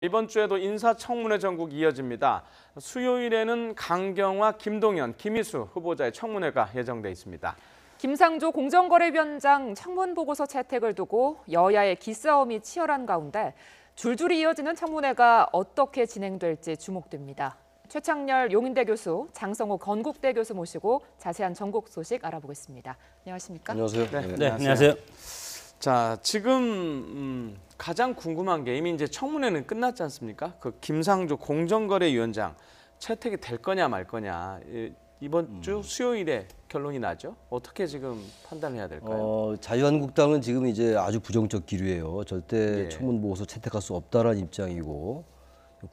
이번 주에도 인사청문회 전국 이어집니다. 수요일에는 강경화, 김동연, 김희수 후보자의 청문회가 예정돼 있습니다. 김상조 공정거래위원장 청문 보고서 채택을 두고 여야의 기싸움이 치열한 가운데 줄줄이 이어지는 청문회가 어떻게 진행될지 주목됩니다. 최창렬 용인대 교수, 장성호 건국대 교수 모시고 자세한 전국 소식 알아보겠습니다. 안녕하십니까? 안녕하세요. 네, 안녕하세요. 자, 지금 가장 궁금한 게 이미 이제 청문회는 끝났지 않습니까? 그 김상조 공정거래위원장 채택이 될 거냐 말 거냐. 이번 주 수요일에 결론이 나죠. 어떻게 지금 판단해야 될까요? 자유한국당은 지금 이제 아주 부정적 기류예요. 절대 예. 청문 보고서 채택할 수 없다라는 입장이고,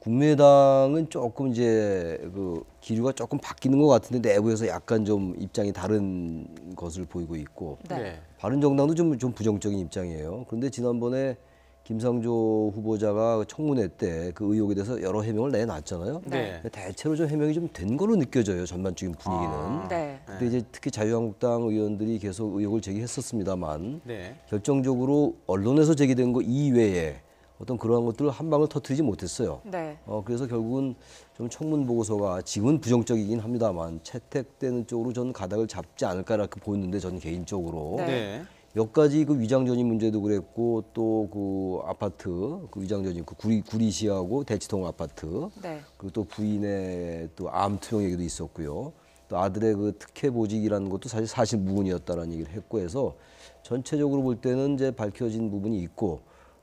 국민의당은 조금 이제 그 기류가 조금 바뀌는 것 같은데 내부에서 약간 좀 입장이 다른 것을 보이고 있고, 네. 바른정당도 좀 부정적인 입장이에요. 그런데 지난번에 김상조 후보자가 청문회 때 그 의혹에 대해서 여러 해명을 내놨잖아요. 네. 대체로 좀 해명이 좀 된 걸로 느껴져요. 전반적인 분위기는. 네. 근데 이제 특히 자유한국당 의원들이 계속 의혹을 제기했었습니다만, 네. 결정적으로 언론에서 제기된 거 이외에 어떤 그러한 것들을 한 방울 터뜨리지 못했어요. 네. 그래서 결국은 좀 청문 보고서가 지금은 부정적이긴 합니다만 채택되는 쪽으로 저는 가닥을 잡지 않을까 이렇게 보였는데, 저는 개인적으로 네. 네. 몇 가지 그 위장전입 문제도 그랬고, 또 그 아파트 그 위장전입 그 구리시하고 대치동 아파트, 네. 그리고 또 부인의 또 암 투영 얘기도 있었고요. 또 아들의 그 특혜 보직이라는 것도 사실 무근이었다라는 얘기를 했고 해서 전체적으로 볼 때는 이제 밝혀진 부분이 있고,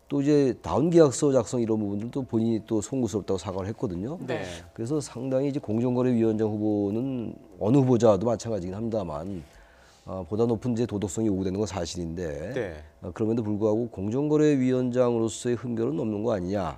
또 이제 다운 계약서 작성 이런 부분들도 본인이 또 송구스럽다고 사과를 했거든요. 네. 그래서 상당히 이제 공정거래위원장 후보는 어느 후보자도 마찬가지긴 합니다만, 보다 높은 이제 도덕성이 요구되는 건 사실인데, 네. 그럼에도 불구하고 공정거래위원장으로서의 흠결은 없는 거 아니냐,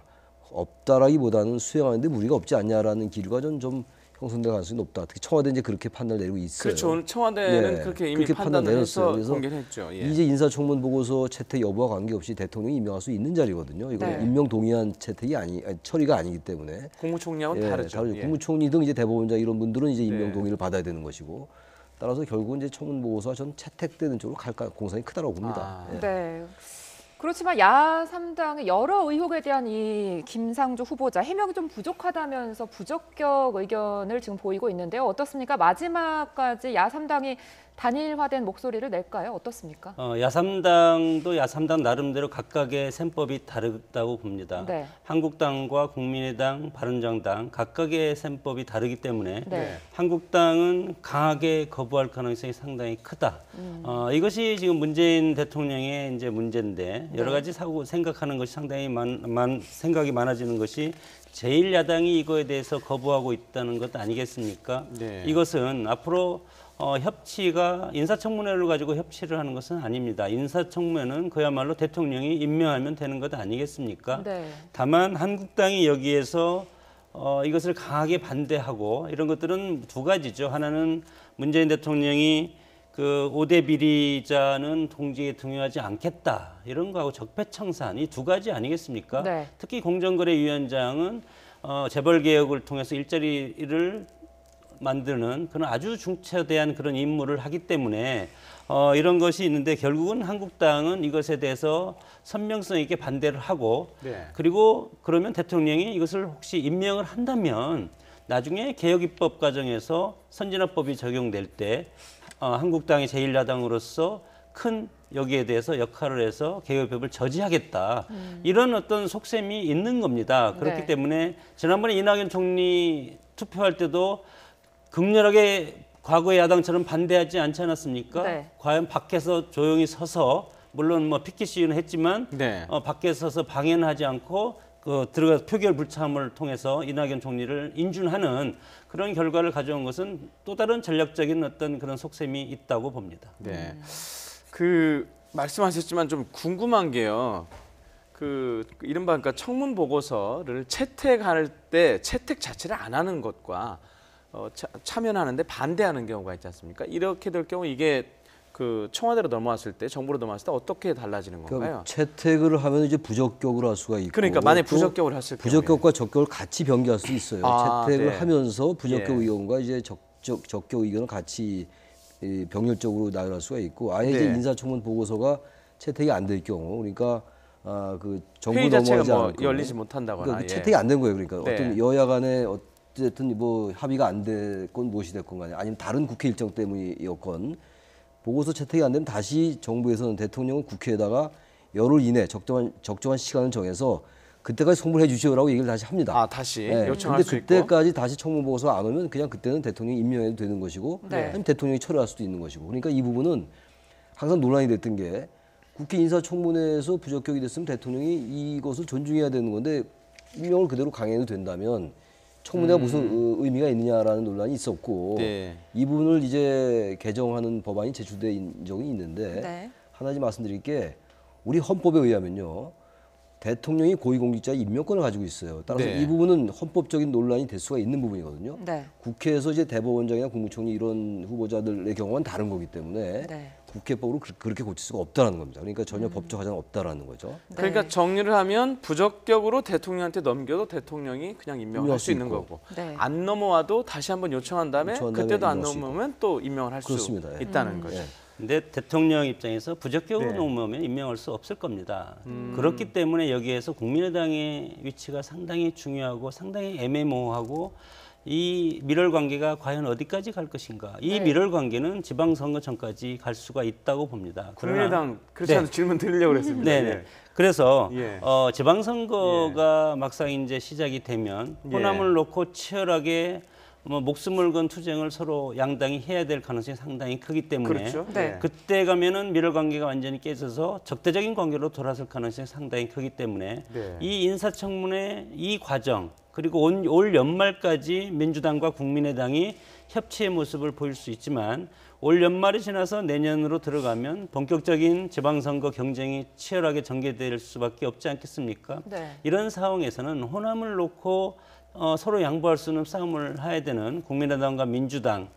없다라기보다는 수행하는데 무리가 없지 않냐라는 기류가 좀 형성될 가능성이 높다. 특히 청와대 이제 그렇게 판단을 내리고 있어요. 그렇죠. 오늘 청와대는 그렇게 이미 판단을 해서 그래서 공개를 했죠. 예. 이제 인사청문 보고서 채택 여부와 관계없이 대통령이 임명할 수 있는 자리거든요. 이거는 네. 임명 동의안 채택이 처리가 아니기 때문에. 국무총리하고는 다르죠. 예. 국무총리 등 이제 대법원장 이런 분들은 이제 임명 네. 동의를 받아야 되는 것이고, 따라서 결국은 이제 청문 보고서가 전 채택되는 쪽으로 갈 공산이 크다고 봅니다. 예. 네. 그렇지만 야3당의 여러 의혹에 대한 이 김상조 후보자 해명이 좀 부족하다면서 부적격 의견을 지금 보이고 있는데요. 어떻습니까? 마지막까지 야3당이 단일화된 목소리를 낼까요? 어떻습니까? 야3당도 야3당 나름대로 각각의 셈법이 다르다고 봅니다. 네. 한국당과 국민의당, 바른정당 각각의 셈법이 다르기 때문에 네. 한국당은 강하게 거부할 가능성이 상당히 크다. 이것이 지금 문재인 대통령의 이제 문제인데, 여러 가지 생각하는 것이 상당히 생각이 많아지는 것이 제1야당이 이거에 대해서 거부하고 있다는 것 아니겠습니까? 네. 이것은 앞으로 협치가 인사청문회를 가지고 협치를 하는 것은 아닙니다. 인사청문회는 그야말로 대통령이 임명하면 되는 것 아니겠습니까? 네. 다만 한국당이 여기에서 이것을 강하게 반대하고 이런 것들은 두 가지죠. 하나는 문재인 대통령이 그 5대 비리자는 동지에 등용하지 않겠다 이런 거하고 적폐청산 이 두 가지 아니겠습니까? 네. 특히 공정거래위원장은 재벌개혁을 통해서 일자리를 만드는 그런 아주 중차대한 그런 임무를 하기 때문에 이런 것이 있는데, 결국은 한국당은 이것에 대해서 선명성 있게 반대를 하고, 네. 그리고 그러면 대통령이 이것을 혹시 임명을 한다면 나중에 개혁입법 과정에서 선진화법이 적용될 때 한국당이 제1야당으로서 큰 여기에 대해서 역할을 해서 개혁입법을 저지하겠다. 이런 어떤 속셈이 있는 겁니다. 그렇기 네. 때문에 지난번에 이낙연 총리 투표할 때도 극렬하게 과거의 야당처럼 반대하지 않지 않았습니까? 네. 과연 밖에서 조용히 서서, 물론 뭐 피켓 시위는 했지만 네. 밖에 서서 방해는 하지 않고 들어가서 표결 불참을 통해서 이낙연 총리를 인준하는 그런 결과를 가져온 것은 또 다른 전략적인 어떤 그런 속셈이 있다고 봅니다. 네. 그 말씀하셨지만 좀 궁금한 게요. 그 이른바 그러니까 청문 보고서를 채택할 때 채택 자체를 안 하는 것과 참여하는데 반대하는 경우가 있지 않습니까? 이렇게 될 경우 이게 그 청와대로 넘어왔을 때, 정부로 넘어왔을 때 어떻게 달라지는 건가요? 채택을 하면 이제 부적격을 할 수가 있고, 그러니까 만약 또 부적격을 했을 경우에 부적격과 적격을 같이 병기할 수 있어요. 채택을 네. 하면서 부적격 예. 의견과 이제 적격 의견을 같이 병렬적으로 나열할 수가 있고, 아예 이제 네. 인사청문 보고서가 채택이 안 될 경우, 그러니까 그 정부 회의 자체가 넘어가지 뭐 않고 열리지 못한다거나 그러니까 예. 채택이 안 된 거예요. 그러니까 네. 어떤 여야 간에 어쨌든 뭐 합의가 안 됐건 무엇이 됐건 간에 아니면 다른 국회 일정 때문이었건 보고서 채택이 안 되면 다시 정부에서는 대통령은 국회에다가 열흘 이내 적정한 시간을 정해서 그때까지 송부해 주시오라고 얘기를 다시 합니다. 아 다시 네. 요청할 근데 수 있고. 그때까지 다시 청문 보고서가 안 오면 그냥 그때는 대통령이 임명해도 되는 것이고 네. 아니면 대통령이 철회할 수도 있는 것이고 그러니까 이 부분은 항상 논란이 됐던 게 국회 인사청문회에서 부적격이 됐으면 대통령이 이것을 존중해야 되는 건데 임명을 그대로 강행해도 된다면 청문회가 무슨 의미가 있느냐라는 논란이 있었고 네. 이 부분을 이제 개정하는 법안이 제출된 적이 있는데 네. 하나지 말씀드릴 게 우리 헌법에 의하면요. 대통령이 고위공직자의 임명권을 가지고 있어요. 따라서 네. 이 부분은 헌법적인 논란이 될 수가 있는 부분이거든요. 네. 국회에서 이제 대법원장이나 국무총리 이런 후보자들의 경우는 다른 거기 때문에 네. 국회법으로 그렇게 고칠 수가 없다는 겁니다. 그러니까 전혀 법적 하자는 없다라는 거죠. 그러니까 네. 정리를 하면 부적격으로 대통령한테 넘겨도 대통령이 그냥 임명할 수 있는 있고. 거고 네. 안 넘어와도 다시 한번 요청한 다음에 요청한 다음에 그때도 안 임명할 수 있고. 넘으면 또 임명을 할 수 그렇습니다. 예. 있다는 거죠. 예. 근데 대통령 입장에서 부적격으로 네. 넘으면 임명할 수 없을 겁니다. 그렇기 때문에 여기에서 국민의당의 위치가 상당히 중요하고 상당히 애매모호하고 이 밀월 관계가 과연 어디까지 갈 것인가. 이 네. 밀월 관계는 지방선거 전까지 갈 수가 있다고 봅니다. 그러나 국민의당 그렇지 않은 질문 드리려고 그랬습니다. 네네. 예. 그래서 예. 지방선거가 막상 이제 시작이 되면 예. 호남을 놓고 치열하게 뭐 목숨을 건 투쟁을 서로 양당이 해야 될 가능성이 상당히 크기 때문에 그렇죠. 네. 그때 가면은 밀월 관계가 완전히 깨져서 적대적인 관계로 돌아설 가능성이 상당히 크기 때문에 네. 이 인사청문회 이 과정 그리고 올 연말까지 민주당과 국민의당이 협치의 모습을 보일 수 있지만 올 연말이 지나서 내년으로 들어가면 본격적인 지방선거 경쟁이 치열하게 전개될 수밖에 없지 않겠습니까? 네. 이런 상황에서는 호남을 놓고 서로 양보할 수 없는 싸움을 해야 되는 국민의당과 민주당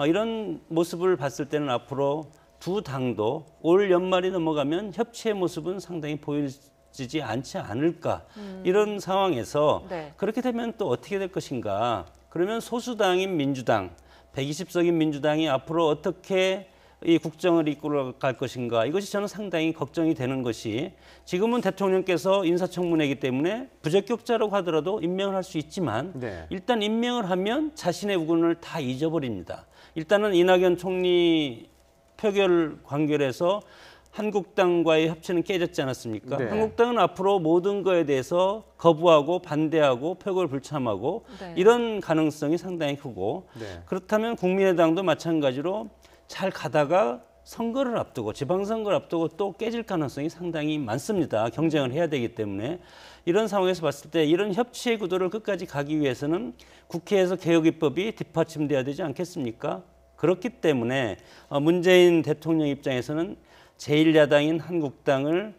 이런 모습을 봤을 때는 앞으로 두 당도 올 연말이 넘어가면 협치의 모습은 상당히 보이지 않지 않을까 이런 상황에서 네. 그렇게 되면 또 어떻게 될 것인가 그러면 소수당인 민주당 120석인 민주당이 앞으로 어떻게 이 국정을 이끌어갈 것인가 이것이 저는 상당히 걱정이 되는 것이 지금은 대통령께서 인사청문회이기 때문에 부적격자라고 하더라도 임명을 할 수 있지만 네. 일단 임명을 하면 자신의 우군을 다 잊어버립니다. 일단은 이낙연 총리 표결 관결해서 한국당과의 협치는 깨졌지 않았습니까? 네. 한국당은 앞으로 모든 거에 대해서 거부하고 반대하고 표결 불참하고 네. 이런 가능성이 상당히 크고 네. 그렇다면 국민의당도 마찬가지로 잘 가다가 선거를 앞두고 지방선거를 앞두고 또 깨질 가능성이 상당히 많습니다. 경쟁을 해야 되기 때문에 이런 상황에서 봤을 때 이런 협치의 구도를 끝까지 가기 위해서는 국회에서 개혁입법이 뒷받침돼야 되지 않겠습니까? 그렇기 때문에 문재인 대통령 입장에서는 제1야당인 한국당을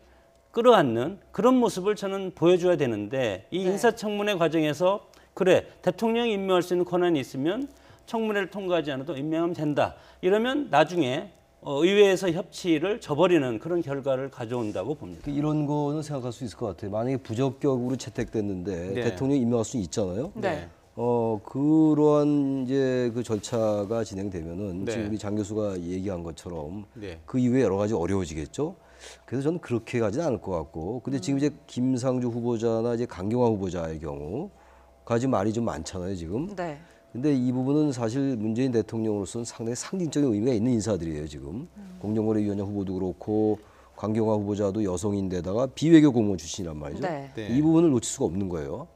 끌어안는 그런 모습을 저는 보여줘야 되는데 이 네. 인사청문회 과정에서 그래 대통령이 임명할 수 있는 권한이 있으면 청문회를 통과하지 않아도 임명하면 된다. 이러면 나중에 의회에서 협치를 저버리는 그런 결과를 가져온다고 봅니다. 이런 거는 생각할 수 있을 것 같아요. 만약에 부적격으로 채택됐는데 네. 대통령이 임명할 수 있잖아요. 네. 그러한 이제 그 절차가 진행되면은 네. 지금 우리 장 교수가 얘기한 것처럼 네. 그 이후에 여러 가지 어려워지겠죠. 그래서 저는 그렇게 가지는 않을 것 같고, 근데 지금 이제 김상조 후보자나 이제 강경화 후보자의 경우가 지금 말이 좀 많잖아요, 지금. 네. 근데 이 부분은 사실 문재인 대통령으로서는 상당히 상징적인 의미가 있는 인사들이에요, 지금. 공정거래위원장 후보도 그렇고 강경화 후보자도 여성인데다가 비외교 공무원 출신이란 말이죠. 네. 네. 이 부분을 놓칠 수가 없는 거예요.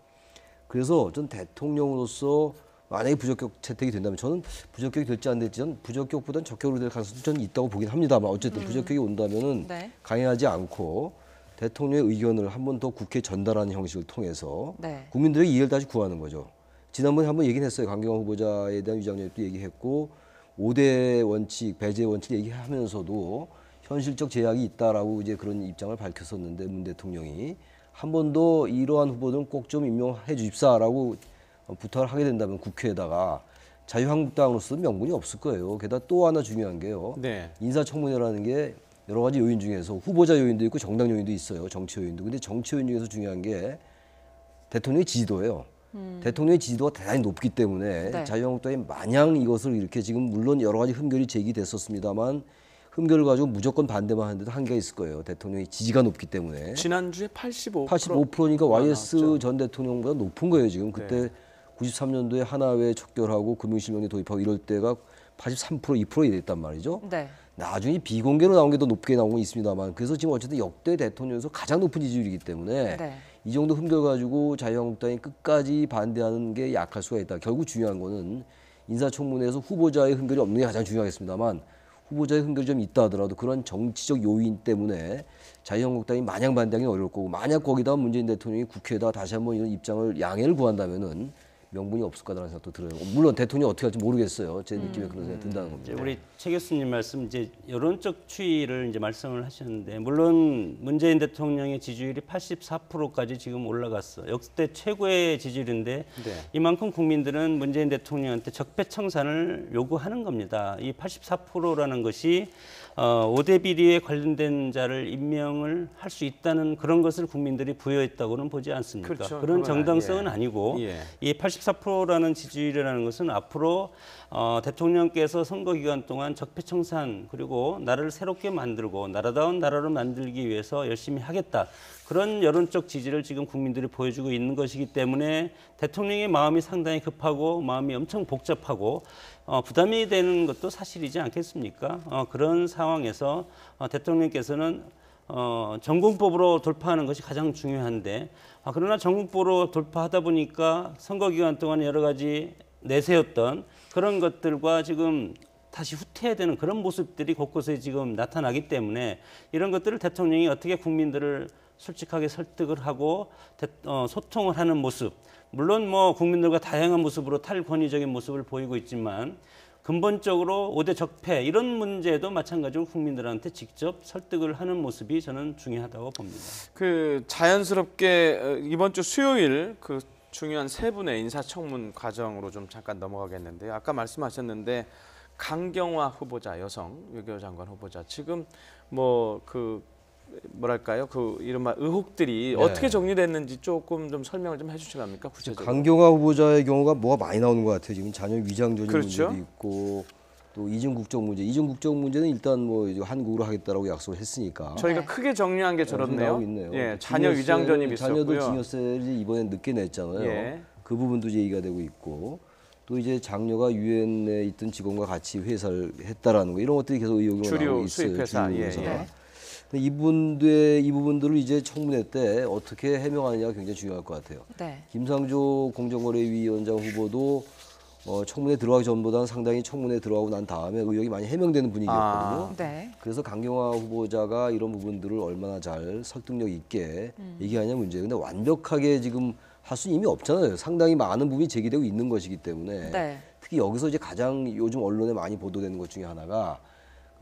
그래서 전 대통령으로서 만약에 부적격 채택이 된다면 저는 부적격이 될지 안 될지 는 부적격보다는 적격으로 될 가능성도 저는 있다고 보긴 합니다만 어쨌든 부적격이 온다면은 네. 강행하지 않고 대통령의 의견을 한 번 더 국회에 전달하는 형식을 통해서 네. 국민들의 이해를 다시 구하는 거죠. 지난번에 한번 얘기는 했어요. 강경화 후보자에 대한 위장력도 얘기했고 5대 원칙, 배제 원칙 얘기하면서도 현실적 제약이 있다라고 이제 그런 입장을 밝혔었는데 문 대통령이 한 번 더 이러한 후보들은 꼭 좀 임명해 주십사라고 부탁을 하게 된다면 국회에다가 자유한국당으로서는 명분이 없을 거예요. 게다가 또 하나 중요한 게요. 네. 인사청문회라는 게 여러 가지 요인 중에서 후보자 요인도 있고 정당 요인도 있어요. 정치 요인도. 근데 정치 요인 중에서 중요한 게 대통령의 지지도예요. 대통령의 지지도가 대단히 높기 때문에 네. 자유한국당이 마냥 이것을 이렇게 지금 물론 여러 가지 흠결이 제기됐었습니다만 흠결을 가지고 무조건 반대만 하는데도 한계가 있을 거예요. 대통령이 지지가 높기 때문에. 지난주에 85%. 85%니까 YS 나왔죠. 전 대통령보다 높은 거예요. 지금 그때 93년도에 하나회 척결하고 금융실명제 도입하고 이럴 때가 83% 2% 이랬단 말이죠. 네. 나중에 비공개로 나온 게 더 높게 나온 건 있습니다만 그래서 지금 어쨌든 역대 대통령에서 가장 높은 지지율이기 때문에 네. 이 정도 흠결 가지고 자유한국당이 끝까지 반대하는 게 약할 수가 있다. 결국 중요한 거는 인사청문회에서 후보자의 흠결이 없는 게 가장 중요하겠습니다만 후보자의 흠결이 좀 있다 하더라도 그런 정치적 요인 때문에 자유한국당이 마냥 반대하기는 어려울 거고 만약 거기다 문재인 대통령이 국회에다 다시 한번 이런 입장을 양해를 구한다면은 명분이 없을 거라는 생각도 들어요. 물론 대통령이 어떻게 할지 모르겠어요. 제 느낌에 그런 생각이 든다는 이제 겁니다. 우리 최 교수님 말씀 이제 여론적 추이를 이제 말씀을 하셨는데 물론 문재인 대통령의 지지율이 84%까지 지금 올라갔어. 역대 최고의 지지율인데 네. 이만큼 국민들은 문재인 대통령한테 적폐청산을 요구하는 겁니다. 이 84%라는 것이 5대 비리에 관련된 자를 임명을 할 수 있다는 그런 것을 국민들이 부여했다고는 보지 않습니까? 그렇죠. 그런 그건 정당성은 예. 아니고 예. 이 84%라는 지지율이라는 것은 앞으로 대통령께서 선거 기간 동안 적폐청산 그리고 나라를 새롭게 만들고 나라다운 나라로 만들기 위해서 열심히 하겠다. 그런 여론적 지지를 지금 국민들이 보여주고 있는 것이기 때문에 대통령의 마음이 상당히 급하고 마음이 엄청 복잡하고 부담이 되는 것도 사실이지 않겠습니까? 그런 상황에서 대통령께서는 전공법으로 돌파하는 것이 가장 중요한데 그러나 전공법으로 돌파하다 보니까 선거 기간 동안 여러 가지 내세웠던 그런 것들과 지금 다시 후퇴되는 그런 모습들이 곳곳에 지금 나타나기 때문에 이런 것들을 대통령이 어떻게 국민들을 솔직하게 설득을 하고 소통을 하는 모습 물론 뭐 국민들과 다양한 모습으로 탈권위적인 모습을 보이고 있지만 근본적으로 5대 적폐 이런 문제도 마찬가지로 국민들한테 직접 설득을 하는 모습이 저는 중요하다고 봅니다. 그 자연스럽게 이번 주 수요일 그 중요한 세 분의 인사청문 과정으로 좀 잠깐 넘어가겠는데요. 아까 말씀하셨는데 강경화 후보자 여성 외교장관 후보자 지금 뭐 그 뭐랄까요 그 이른바 의혹들이 네. 어떻게 정리됐는지 조금 좀 설명을 좀 해주시랍니까 구체적으로? 강경화 후보자의 경우가 뭐가 많이 나오는 것 같아요. 지금 자녀 위장 조직 그렇죠. 문제도 있고 또 이중 국적 문제. 이중 국적 문제는 일단 뭐 이제 한국으로 하겠다라고 약속을 했으니까. 저희가 네. 크게 정리한 게 저렇네요. 나오고 있네요. 예, 자녀 위장 전입 자녀들 있었고요. 증여세를 이번에 늦게 냈잖아요. 예. 그 부분도 얘기가 되고 있고 또 이제 장녀가 유엔에 있던 직원과 같이 회사를 했다라는 거 이런 것들이 계속 의혹이 주류 나오고 있어요. 수입회사. 주류 예, 회사가. 예. 근데 이 부분들을 이제 청문회 때 어떻게 해명하느냐가 굉장히 중요할 것 같아요. 네. 김상조 공정거래위원장 후보도 청문회 들어가기 전보다는 상당히 청문회 들어가고 난 다음에 의혹이 많이 해명되는 분위기였거든요. 네. 그래서 강경화 후보자가 이런 부분들을 얼마나 잘 설득력 있게 얘기하냐 문제예요. 근데 완벽하게 지금 할 수 이미 없잖아요. 상당히 많은 부분이 제기되고 있는 것이기 때문에 네. 특히 여기서 이제 가장 요즘 언론에 많이 보도되는 것 중에 하나가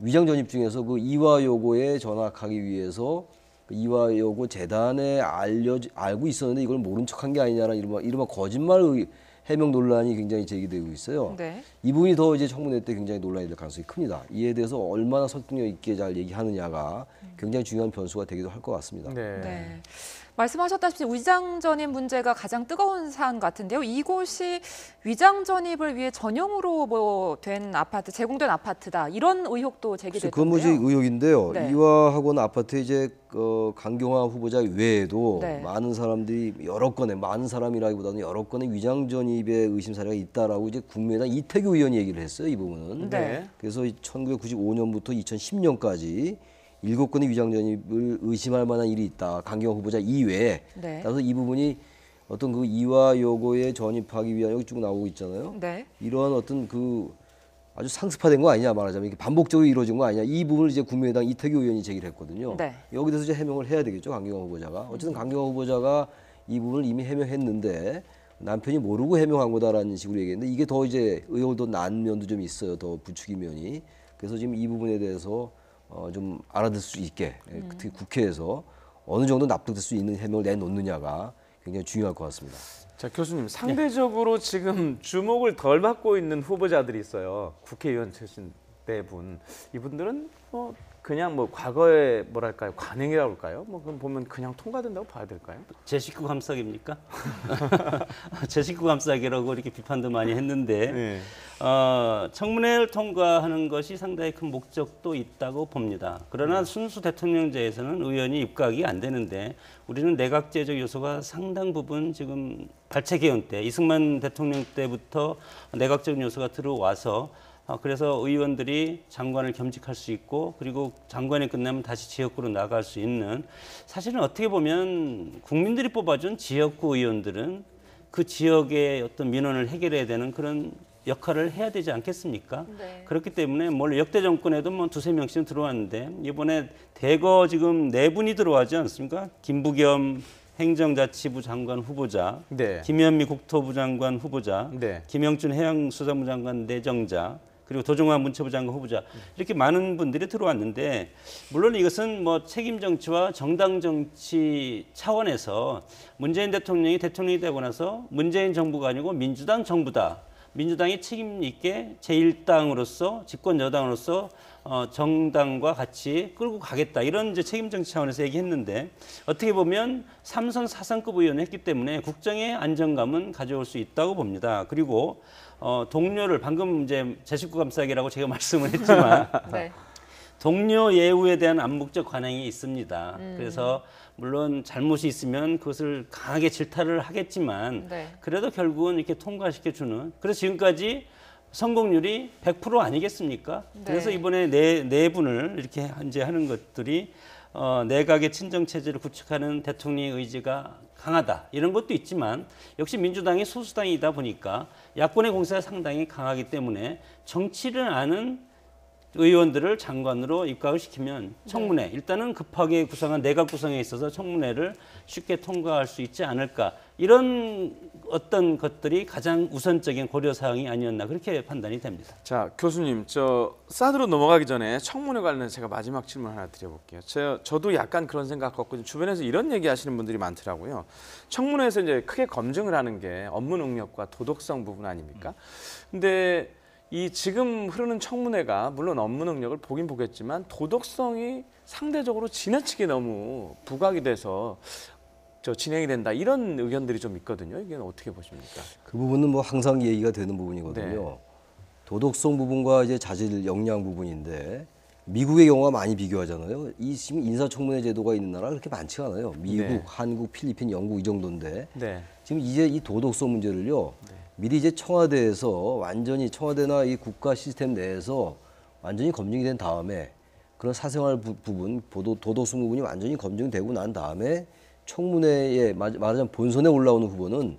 위장 전입 중에서 그 이화 요고에 전학하기 위해서 그 이화 요고 재단에 알고 있었는데 이걸 모른 척한 게 아니냐라는 이른바 거짓말 해명 논란이 굉장히 제기되고 있어요. 네. 이 부분이 더 이제 청문회 때 굉장히 논란이 될 가능성이 큽니다. 이에 대해서 얼마나 설득력 있게 잘 얘기하느냐가 굉장히 중요한 변수가 되기도 할 것 같습니다. 네. 네. 말씀하셨다시피 위장 전입 문제가 가장 뜨거운 사안 같은데요. 이곳이 위장 전입을 위해 전용으로 뭐 된 아파트, 제공된 아파트다 이런 의혹도 제기됐던데요. 그건 뭐지 의혹인데요. 네. 이화학원 아파트에 이제 강경화 후보자 외에도 네. 많은 사람들이 여러 건의 많은 사람이라기보다는 여러 건의 위장 전입의 의심 사례가 있다라고 이제 국민의당 이태규 의원이 얘기를 했어요. 이 부분은. 네. 그래서 1995년부터 2010년까지 7건의 위장 전입을 의심할 만한 일이 있다. 강경화 후보자 이외에. 네. 따라서 이 부분이 어떤 그 이화 요거에 전입하기 위한 여기 쭉 나오고 있잖아요. 네. 이러한 어떤 그 아주 상습화된 거 아니냐 말하자면 이게 반복적으로 이루어진 거 아니냐 이 부분을 이제 국민의당 이태규 의원이 제기를 했거든요. 네. 여기 대해서 이제 해명을 해야 되겠죠 강경화 후보자가. 어쨌든 강경화 후보자가 이 부분을 이미 해명했는데 남편이 모르고 해명한 거다라는 식으로 얘기했는데 이게 더 이제 의혹을 더 난 면도 좀 있어요. 더 부추긴 면이. 그래서 지금 이 부분에 대해서 좀 알아들 수 있게 특히 국회에서 어느 정도 납득될 수 있는 해명을 내놓느냐가 굉장히 중요할 것 같습니다. 자 교수님 상대적으로 지금 주목을 덜 받고 있는 후보자들이 있어요. 국회의원 출신 네 분. 이분들은 뭐 그냥 뭐 과거의 뭐랄까요 관행이라고 할까요? 뭐 그럼 보면 그냥 통과된다고 봐야 될까요? 제 식구 감싸기입니까? 제 식구 감싸기라고 이렇게 비판도 많이 했는데 네. 청문회를 통과하는 것이 상당히 큰 목적도 있다고 봅니다. 그러나 순수 대통령제에서는 의원이 입각이 안 되는데 우리는 내각제적 요소가 상당 부분 지금 발췌 개헌 때 이승만 대통령 때부터 내각적 요소가 들어와서 그래서 의원들이 장관을 겸직할 수 있고 그리고 장관이 끝나면 다시 지역구로 나갈 수 있는 사실은 어떻게 보면 국민들이 뽑아준 지역구 의원들은 그 지역의 어떤 민원을 해결해야 되는 그런 역할을 해야 되지 않겠습니까? 네. 그렇기 때문에 뭐 역대 정권에도 뭐 두세 명씩은 들어왔는데 이번에 대거 지금 네 분이 들어와지 않습니까? 김부겸 행정자치부 장관 후보자, 네. 김현미 국토부 장관 후보자, 네. 김영춘 해양수산부 장관 내정자, 그리고 도종환 문체부 장관 후보자 이렇게 많은 분들이 들어왔는데 물론 이것은 뭐 책임 정치와 정당 정치 차원에서 문재인 대통령이 대통령이 되고 나서 문재인 정부가 아니고 민주당 정부다. 민주당이 책임 있게 제1당으로서 집권 여당으로서 정당과 같이 끌고 가겠다 이런 이제 책임 정치 차원에서 얘기했는데 어떻게 보면 3선 4선급 의원을 했기 때문에 국정의 안정감은 가져올 수 있다고 봅니다. 그리고 동료를 방금 이제 제 식구 감싸기라고 제가 말씀을 했지만 네. 동료 예우에 대한 암묵적 관행이 있습니다. 그래서 물론 잘못이 있으면 그것을 강하게 질타를 하겠지만 네. 그래도 결국은 이렇게 통과시켜주는 그래서 지금까지 성공률이 100% 아니겠습니까? 네. 그래서 이번에 네 분을 이렇게 이제 하는 것들이 내각의 친정 체제를 구축하는 대통령의 의지가 강하다 이런 것도 있지만 역시 민주당이 소수당이다 보니까 야권의 공세가 상당히 강하기 때문에 정치를 아는 의원들을 장관으로 입각을 시키면 청문회 일단은 급하게 구성한 내각 구성에 있어서 청문회를 쉽게 통과할 수 있지 않을까 이런 어떤 것들이 가장 우선적인 고려 사항이 아니었나 그렇게 판단이 됩니다. 자 교수님 저 사드로 넘어가기 전에 청문회 관련해서 제가 마지막 질문 하나 드려볼게요. 저도 약간 그런 생각 갖고 주변에서 이런 얘기하시는 분들이 많더라고요. 청문회에서 이제 크게 검증을 하는 게 업무 능력과 도덕성 부분 아닙니까? 근데 이 지금 흐르는 청문회가 물론 업무 능력을 보긴 보겠지만 도덕성이 상대적으로 지나치게 너무 부각이 돼서 진행이 된다 이런 의견들이 좀 있거든요. 이게 어떻게 보십니까? 그 부분은 뭐 항상 얘기가 되는 부분이거든요. 네. 도덕성 부분과 이제 자질 역량 부분인데 미국의 경우가 많이 비교하잖아요. 이 지금 인사청문회 제도가 있는 나라가 그렇게 많지가 않아요. 미국, 네. 한국, 필리핀, 영국 이 정도인데 네. 지금 이제 이 도덕성 문제를요. 미리 이제 청와대에서 완전히 청와대나 이 국가 시스템 내에서 완전히 검증이 된 다음에 그런 사생활 부분, 도덕성 부분이 완전히 검증되고 난 다음에 청문회에 말하자면 본선에 올라오는 후보는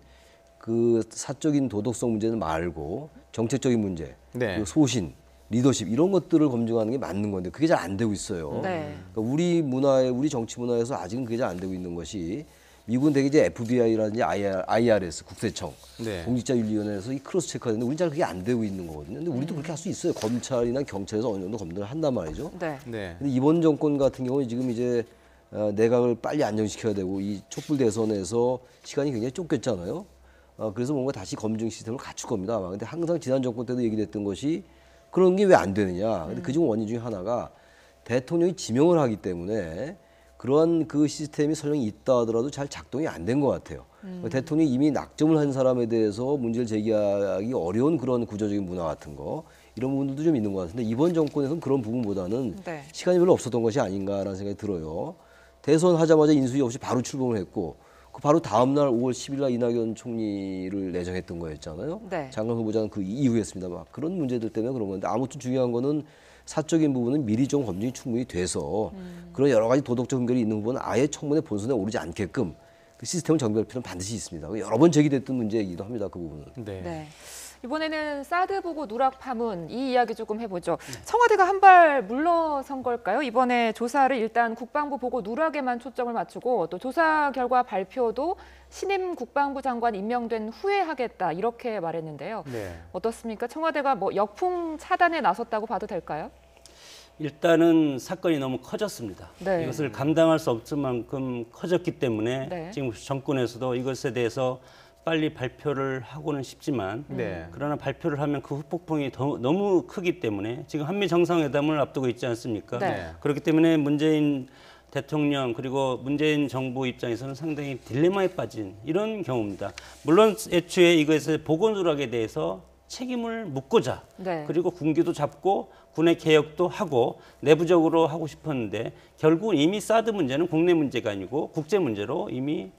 그 사적인 도덕성 문제는 말고 정책적인 문제, 네. 그 소신, 리더십 이런 것들을 검증하는 게 맞는 건데 그게 잘 안 되고 있어요. 네. 그러니까 우리 정치 문화에서 아직은 그게 잘 안 되고 있는 것이 미국은 되게 이제 FBI라든지 IRS 국세청, 네. 공직자윤리위원회에서 이 크로스 체크하는데 우리는 잘 그게 안 되고 있는 거거든요. 근데 우리도 그렇게 할 수 있어요. 검찰이나 경찰에서 어느 정도 검증을 한단 말이죠. 네. 네. 근데 이번 정권 같은 경우는 지금 이제 내각을 빨리 안정시켜야 되고 이 촛불 대선에서 시간이 굉장히 쫓겼잖아요. 그래서 뭔가 다시 검증 시스템을 갖출 겁니다. 아마. 근데 항상 지난 정권 때도 얘기됐던 것이 그런 게 왜 안 되느냐. 근데 그중 원인 중에 하나가 대통령이 지명을 하기 때문에 그러한 그 시스템이 설령 있다 하더라도 잘 작동이 안 된 것 같아요. 대통령이 이미 낙점을 한 사람에 대해서 문제를 제기하기 어려운 그런 구조적인 문화 같은 거 이런 부분들도 좀 있는 것 같은데 이번 정권에서는 그런 부분보다는 네. 시간이 별로 없었던 것이 아닌가라는 생각이 들어요. 대선 하자마자 인수위 없이 바로 출범을 했고 그 바로 다음 날 5월 10일 날 이낙연 총리를 내정했던 거였잖아요. 네. 장관 후보자는 그 이후였습니다. 막 그런 문제들 때문에 그런 건데 아무튼 중요한 거는 사적인 부분은 미리 좀 검증이 충분히 돼서 그런 여러 가지 도덕적 흠결이 있는 부분은 아예 청문회 본선에 오르지 않게끔 그 시스템을 정비할 필요는 반드시 있습니다. 여러 번 제기됐던 문제이기도 합니다. 그 부분은. 네. 네. 이번에는 사드 보고 누락 파문 이 이야기 조금 해보죠. 청와대가 한 발 물러선 걸까요? 이번에 조사를 일단 국방부 보고 누락에만 초점을 맞추고 또 조사 결과 발표도 신임 국방부 장관 임명된 후에 하겠다 이렇게 말했는데요. 네. 어떻습니까? 청와대가 뭐 역풍 차단에 나섰다고 봐도 될까요? 일단은 사건이 너무 커졌습니다. 네. 이것을 감당할 수 없을 만큼 커졌기 때문에 네. 지금 정권에서도 이것에 대해서 빨리 발표를 하고는 싶지만 네. 그러나 발표를 하면 그 후폭풍이 너무 크기 때문에 지금 한미 정상회담을 앞두고 있지 않습니까? 네. 그렇기 때문에 문재인 대통령 그리고 문재인 정부 입장에서는 상당히 딜레마에 빠진 이런 경우입니다. 물론 애초에 이것의 보건 누락에 대해서 책임을 묻고자 네. 그리고 군기도 잡고 군의 개혁도 하고 내부적으로 하고 싶었는데 결국 이미 사드 문제는 국내 문제가 아니고 국제 문제로 이미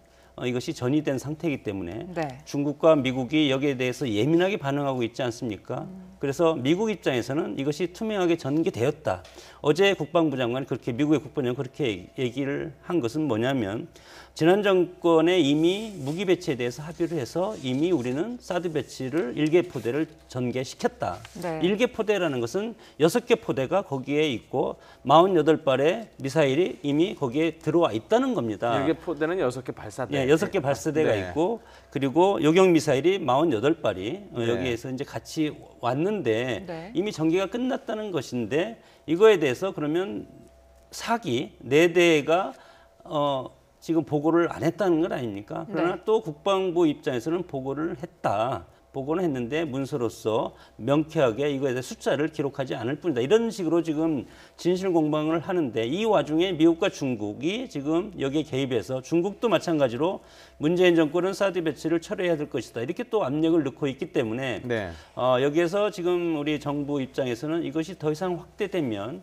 이것이 전이된 상태이기 때문에 네. 중국과 미국이 여기에 대해서 예민하게 반응하고 있지 않습니까? 그래서 미국 입장에서는 이것이 투명하게 전개되었다. 어제 국방부 장관이 그렇게 미국의 국방장관이 그렇게 얘기를 한 것은 뭐냐면 지난 정권에 이미 무기 배치에 대해서 합의를 해서 이미 우리는 사드 배치를 1개 포대를 전개시켰다. 네. 1개 포대라는 것은 6개 포대가 거기에 있고 48발의 미사일이 이미 거기에 들어와 있다는 겁니다. 일개 포대는 6개 발사대. 예, 6개 발사대가 네. 있고 그리고 요격 미사일이 48발이 네. 여기에서 이제 같이 왔는데 네. 이미 전개가 끝났다는 것인데 이거에 대해서 그러면 사기 4대가 지금 보고를 안 했다는 건 아닙니까? 그러나 네. 또 국방부 입장에서는 보고를 했다. 보고는 했는데 문서로서 명쾌하게 이거에 대해 숫자를 기록하지 않을 뿐이다. 이런 식으로 지금 진실 공방을 하는데 이 와중에 미국과 중국이 지금 여기에 개입해서 중국도 마찬가지로 문재인 정권은 사드 배치를 철회해야 될 것이다. 이렇게 또 압력을 넣고 있기 때문에 네. 여기에서 지금 우리 정부 입장에서는 이것이 더 이상 확대되면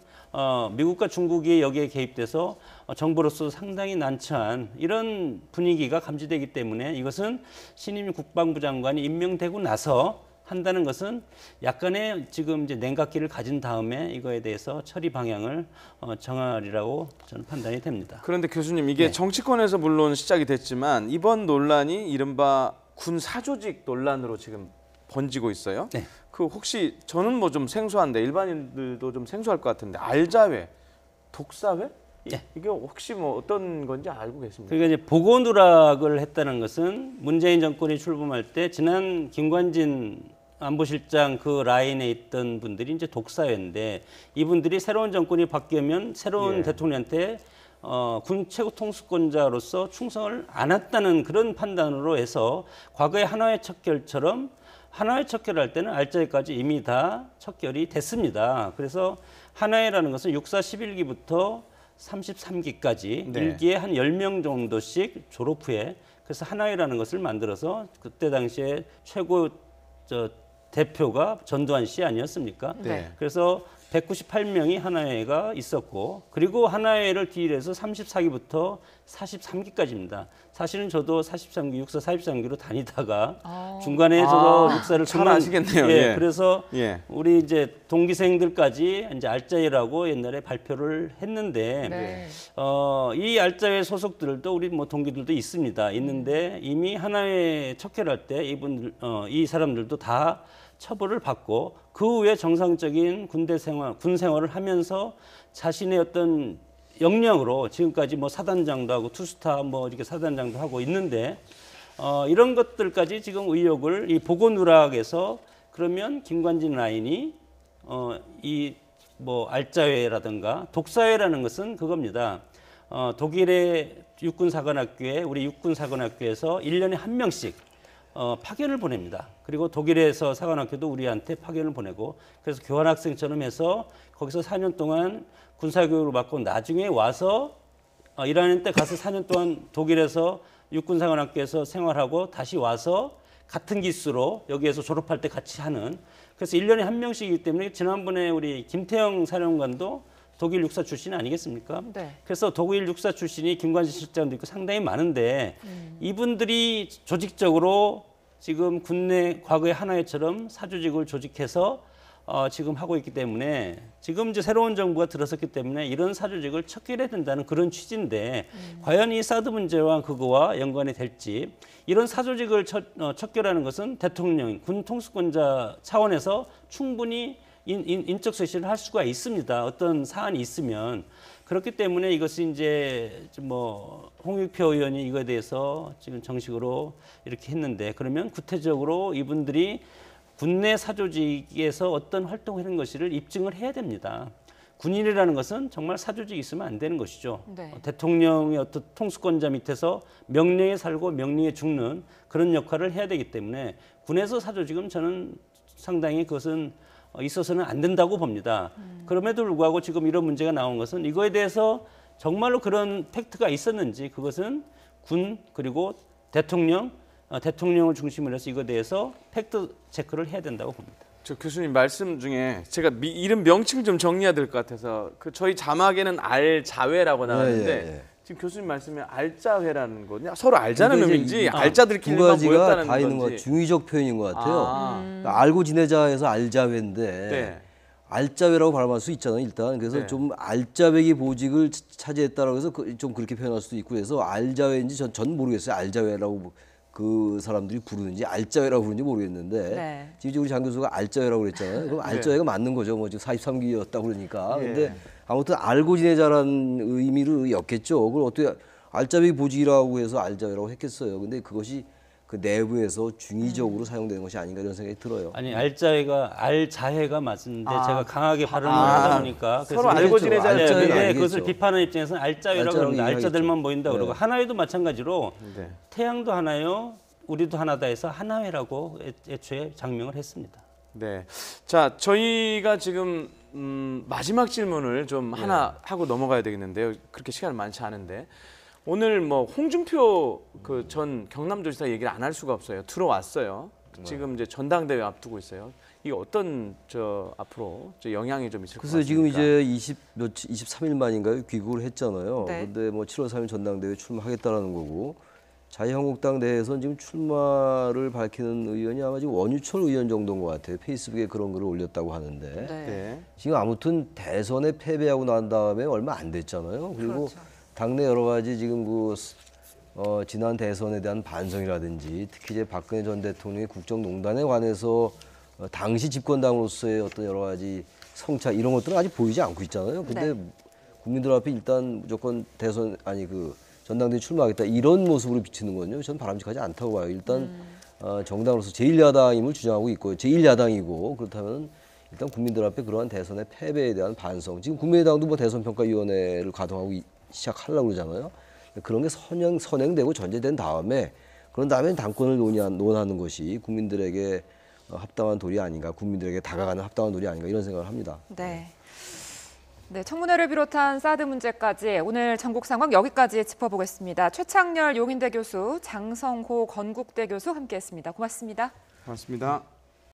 미국과 중국이 여기에 개입돼서 정부로서 상당히 난처한 이런 분위기가 감지되기 때문에 이것은 신임 국방부 장관이 임명되고 나서 한다는 것은 약간의 지금 이제 냉각기를 가진 다음에 이거에 대해서 처리 방향을 정하리라고 저는 판단이 됩니다. 그런데 교수님 이게 네. 정치권에서 물론 시작이 됐지만 이번 논란이 이른바 군 사조직 논란으로 지금 번지고 있어요. 네. 그 혹시 저는 뭐 좀 생소한데 일반인들도 좀 생소할 것 같은데 알자회, 독사회? 네. 이게 혹시 뭐 어떤 건지 알고 계십니까? 그러니까 이제 보고 누락을 했다는 것은 문재인 정권이 출범할 때 지난 김관진 안보실장 그 라인에 있던 분들이 이제 독사회인데 이분들이 새로운 정권이 바뀌면 새로운 예. 대통령한테 군 최고 통수권자로서 충성을 안 했다는 그런 판단으로 해서 과거의 하나의 척결처럼 하나의 척결을 할 때는 알짜기까지 이미 다 척결이 됐습니다. 그래서 하나회라는 것은 육사 11기부터 33기까지 네. 1기에 한 10명 정도씩 졸업 후에 그래서 하나회라는 것을 만들어서 그때 당시에 최고 대표가 전두환 씨 아니었습니까? 네. 그래서 198명이 하나회가 있었고 그리고 하나회를 뒤에서 34기부터 43기까지입니다. 사실은 저도 43기, 육사 43기로 다니다가 중간에 저도 육사를 잘 아시겠네요. 예, 예. 그래서 예. 우리 이제 동기생들까지 이제 알짜회라고 옛날에 발표를 했는데 네. 이 알짜회 소속들도 우리 뭐 동기들도 있습니다. 있는데 이미 하나회 척결할 때 이분들 이 사람들도 다 처벌을 받고 그 후에 정상적인 군대 생활, 군 생활을 하면서 자신의 어떤 역량으로 지금까지 뭐 사단장도 하고 투스타 뭐 이렇게 사단장도 하고 있는데 이런 것들까지 지금 의혹을 이 보고 누락에서 그러면 김관진 라인이 이 뭐 알짜회라든가 독사회라는 것은 그겁니다. 독일의 육군사관학교에 우리 육군사관학교에서 1년에 한 명씩 파견을 보냅니다. 그리고 독일에서 사관학교도 우리한테 파견을 보내고 그래서 교환학생처럼 해서 거기서 4년 동안 군사교육을 받고 나중에 와서 1학년 때 가서 4년 동안 독일에서 육군사관학교에서 생활하고 다시 와서 같은 기수로 여기에서 졸업할 때 같이 하는 그래서 1년에 한 명씩이기 때문에 지난번에 우리 김태형 사령관도 독일 육사 출신 아니겠습니까? 네. 그래서 독일 육사 출신이 김관진 실장도 있고 상당히 많은데 이분들이 조직적으로 지금 군내 과거의 하나회처럼 사조직을 조직해서 지금 하고 있기 때문에 지금 이제 새로운 정부가 들어섰기 때문에 이런 사조직을 척결해야 된다는 그런 취지인데 과연 이 사드 문제와 그거와 연관이 될지 이런 사조직을 척결하는 것은 대통령, 군 통수권자 차원에서 충분히 인적 쇄신을 할 수가 있습니다. 어떤 사안이 있으면 그렇기 때문에 이것이 이제 뭐 홍익표 의원이 이거에 대해서 지금 정식으로 이렇게 했는데 그러면 구체적으로 이분들이 군내 사조직에서 어떤 활동을 하는 것을 입증을 해야 됩니다. 군인이라는 것은 정말 사조직이 있으면 안 되는 것이죠. 네. 대통령의 어떤 통수권자 밑에서 명령에 살고 명령에 죽는 그런 역할을 해야 되기 때문에 군에서 사조직은 저는 상당히 그것은 있어서는 안 된다고 봅니다. 그럼에도 불구하고 지금 이런 문제가 나온 것은 이거에 대해서 정말로 그런 팩트가 있었는지 그것은 군 그리고 대통령을 중심으로 해서 이거에 대해서 팩트 체크를 해야 된다고 봅니다. 저 교수님 말씀 중에 제가 이름 명칭 좀 정리해야 될 것 같아서 그 저희 자막에는 알자회라고 나왔는데 예, 예. 지금 교수님 말씀에 알자회라는 거냐? 서로 알자는 그러니까 의미인지 이제 두 두 알자들끼리만 가지가 모였다는 다 있는 것 건지. 같아요. 중의적 표현인 것 같아요. 아. 그러니까 알고 지내자에서 알자회인데 네. 알자회라고 발음할 수 있잖아요. 일단 그래서 네. 좀 알짜배기 보직을 차지했다라고 해서 좀 그렇게 표현할 수도 있고 그래서 알자회인지 전 모르겠어요. 알자회라고 그 사람들이 부르는지 알자회라고 부르는지 모르겠는데 네. 지금 우리 장 교수가 알자회라고 그랬잖아요. 그럼 알자회가 맞는 거죠. 뭐 지금 43기였다고 그러니까. 예. 근데 아무튼 알고 지내자라는 의미를 였겠죠. 그걸 어떻게 알짜배기 보직이라고 해서 알자회라고 했겠어요. 근데 그것이 그 내부에서 중의적으로 사용되는 것이 아닌가 이런 생각이 들어요. 아니 알자회가 맞는데 아. 제가 강하게 발음을 아. 하다 보니까 서로 알고 지내자는 알자회는 근데 아니겠죠. 그것을 비판하는 입장에서는 알자회라고 알자라고 그럽니다. 알자들만 얘기하겠죠. 모인다 네. 그러고 하나회도 마찬가지로 네. 태양도 하나요, 우리도 하나다 해서 하나회라고 애초에 장명을 했습니다. 네. 자, 저희가 지금 마지막 질문을 좀 하나 하고 넘어가야 되겠는데요. 그렇게 시간 많지 않은데 오늘 뭐 홍준표 그 전 경남도지사 얘기를 안 할 수가 없어요. 들어왔어요. 지금 이제 전당대회 앞두고 있어요. 이게 어떤 앞으로 영향이 좀 있을 것 그래서 같습니까? 지금 이제 23일 만인가요? 귀국을 했잖아요. 네. 근데 뭐 7월 3일 전당대회 출마하겠다라는 거고 자유한국당 내에서는 지금 출마를 밝히는 의원이 아마 지금 원유철 의원 정도인 것 같아요. 페이스북에 그런 글을 올렸다고 하는데 네. 네. 지금 아무튼 대선에 패배하고 난 다음에 얼마 안 됐잖아요. 그리고 그렇죠. 당내 여러 가지 지금 지난 대선에 대한 반성이라든지 특히 이제 박근혜 전 대통령의 국정농단에 관해서 당시 집권당으로서의 어떤 여러 가지 성찰 이런 것들은 아직 보이지 않고 있잖아요. 근데 국민들 앞에 일단 무조건 전당대회 출마하겠다 이런 모습으로 비치는 건요. 저는 바람직하지 않다고 봐요. 일단 정당으로서 제1야당임을 주장하고 있고 제1야당이고 그렇다면 일단 국민들 앞에 그러한 대선의 패배에 대한 반성. 지금 국민의당도 뭐 대선평가위원회를 가동하고 시작하려고 그러잖아요. 그런 게 선행되고 전제된 다음에 그런 다음에 당권을 논하는 것이 국민들에게 합당한 도리 아닌가, 국민들에게 다가가는 합당한 도리 아닌가 이런 생각을 합니다. 네. 네, 청문회를 비롯한 사드 문제까지 오늘 전국 상황 여기까지 짚어보겠습니다. 최창렬 용인대 교수, 장성호 건국대 교수 함께했습니다. 고맙습니다. 고맙습니다.